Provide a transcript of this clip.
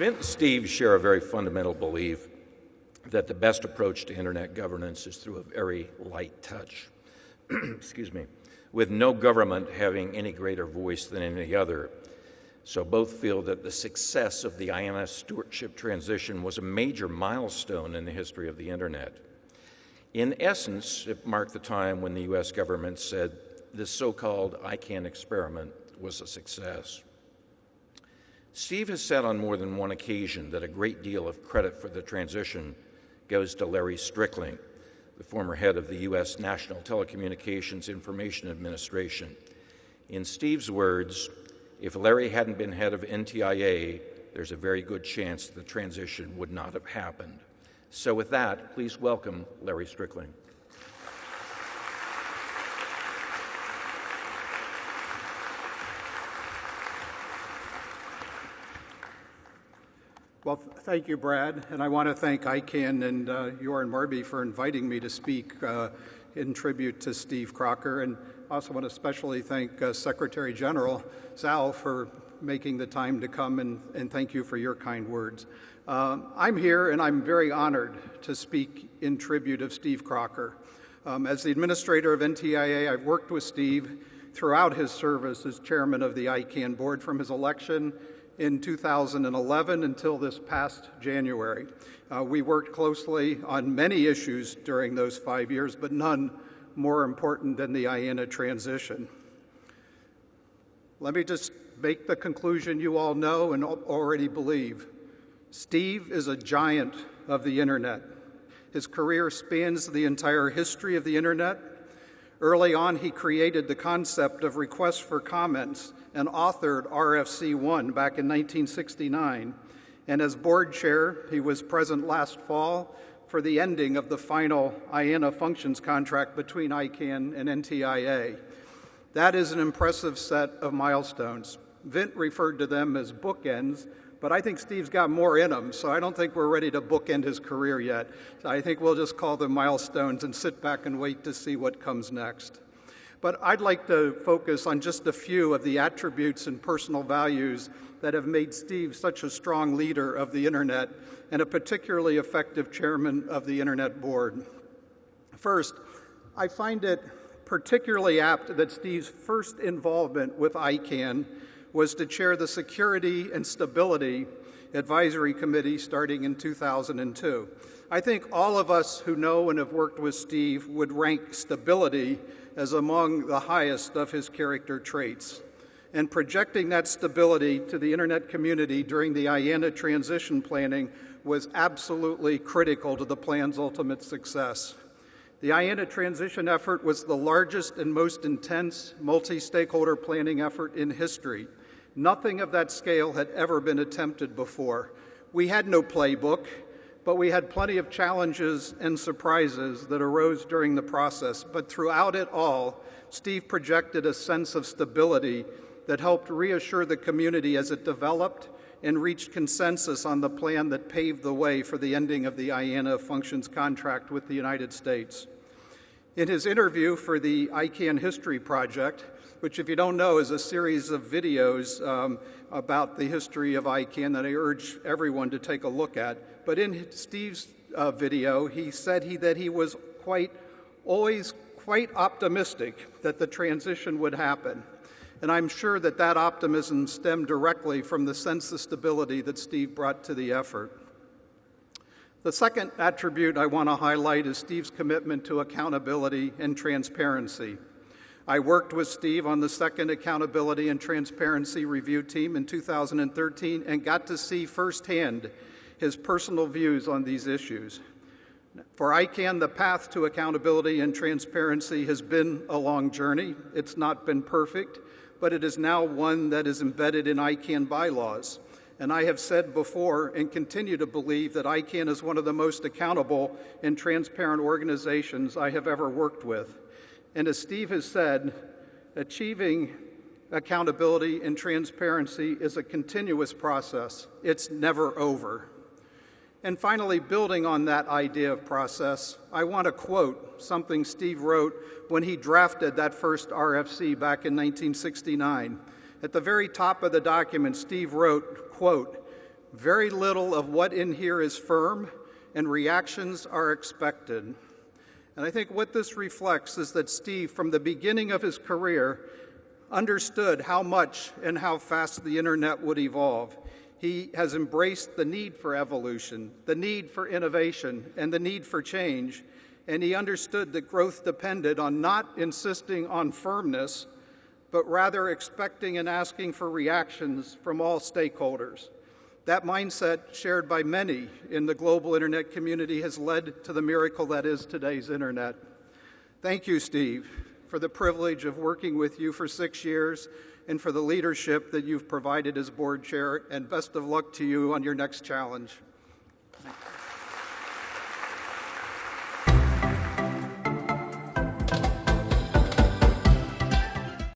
Vint and Steve share a very fundamental belief that the best approach to internet governance is through a very light touch. Excuse me, with no government having any greater voice than any other. So both feel that the success of the IANA stewardship transition was a major milestone in the history of the internet. In essence, it marked the time when the US government said this so-called ICANN experiment was a success. Steve has said on more than one occasion that a great deal of credit for the transition goes to Larry Strickling, the former head of the U.S. National Telecommunications Information Administration. In Steve's words, if Larry hadn't been head of NTIA, there's a very good chance the transition would not have happened. So with that, please welcome Larry Strickling. Well, thank you, Brad, and I want to thank ICANN and Joran Marby for inviting me to speak in tribute to Steve Crocker, and I also want to especially thank Secretary General Zhao for making the time to come, and thank you for your kind words. I'm here, and I'm very honored to speak in tribute of Steve Crocker. As the administrator of NTIA, I've worked with Steve throughout his service as chairman of the ICANN board from his election in 2011 until this past January. We worked closely on many issues during those 5 years, but none more important than the IANA transition. Let me just make the conclusion you all know and already believe. Steve is a giant of the internet. His career spans the entire history of the internet. Early on, he created the concept of requests for comments and authored RFC1 back in 1969. And as board chair, he was present last fall for the ending of the final IANA functions contract between ICANN and NTIA. That is an impressive set of milestones. Vint referred to them as bookends, but I think Steve's got more in him, so I don't think we're ready to bookend his career yet. So I think we'll just call them milestones and sit back and wait to see what comes next. But I'd like to focus on just a few of the attributes and personal values that have made Steve such a strong leader of the internet and a particularly effective chairman of the Internet Board. First, I find it particularly apt that Steve's first involvement with ICANN was to chair the Security and Stability Advisory Committee starting in 2002. I think all of us who know and have worked with Steve would rank stability as among the highest of his character traits. And projecting that stability to the internet community during the IANA transition planning was absolutely critical to the plan's ultimate success. The IANA transition effort was the largest and most intense multi-stakeholder planning effort in history. Nothing of that scale had ever been attempted before. We had no playbook, but we had plenty of challenges and surprises that arose during the process. But throughout it all, Steve projected a sense of stability that helped reassure the community as it developed and reached consensus on the plan that paved the way for the ending of the IANA functions contract with the United States. In his interview for the ICANN History Project, which, if you don't know, is a series of videos about the history of ICANN that I urge everyone to take a look at. But in Steve's video, he said that he was always quite optimistic that the transition would happen. And I'm sure that that optimism stemmed directly from the sense of stability that Steve brought to the effort. The second attribute I want to highlight is Steve's commitment to accountability and transparency. I worked with Steve on the second Accountability and Transparency Review Team in 2013 and got to see firsthand his personal views on these issues. For ICANN, the path to accountability and transparency has been a long journey. It's not been perfect, but it is now one that is embedded in ICANN bylaws. And I have said before and continue to believe that ICANN is one of the most accountable and transparent organizations I have ever worked with. And as Steve has said, achieving accountability and transparency is a continuous process. It's never over. And finally, building on that idea of process, I want to quote something Steve wrote when he drafted that first RFC back in 1969. At the very top of the document, Steve wrote, quote, Very little of what in here is firm, and reactions are expected. And I think what this reflects is that Steve, from the beginning of his career, understood how much and how fast the internet would evolve. He has embraced the need for evolution, the need for innovation, and the need for change, and he understood that growth depended on not insisting on firmness, but rather expecting and asking for reactions from all stakeholders. That mindset, shared by many in the global internet community, has led to the miracle that is today's internet. Thank you, Steve, for the privilege of working with you for 6 years and for the leadership that you've provided as board chair, and best of luck to you on your next challenge.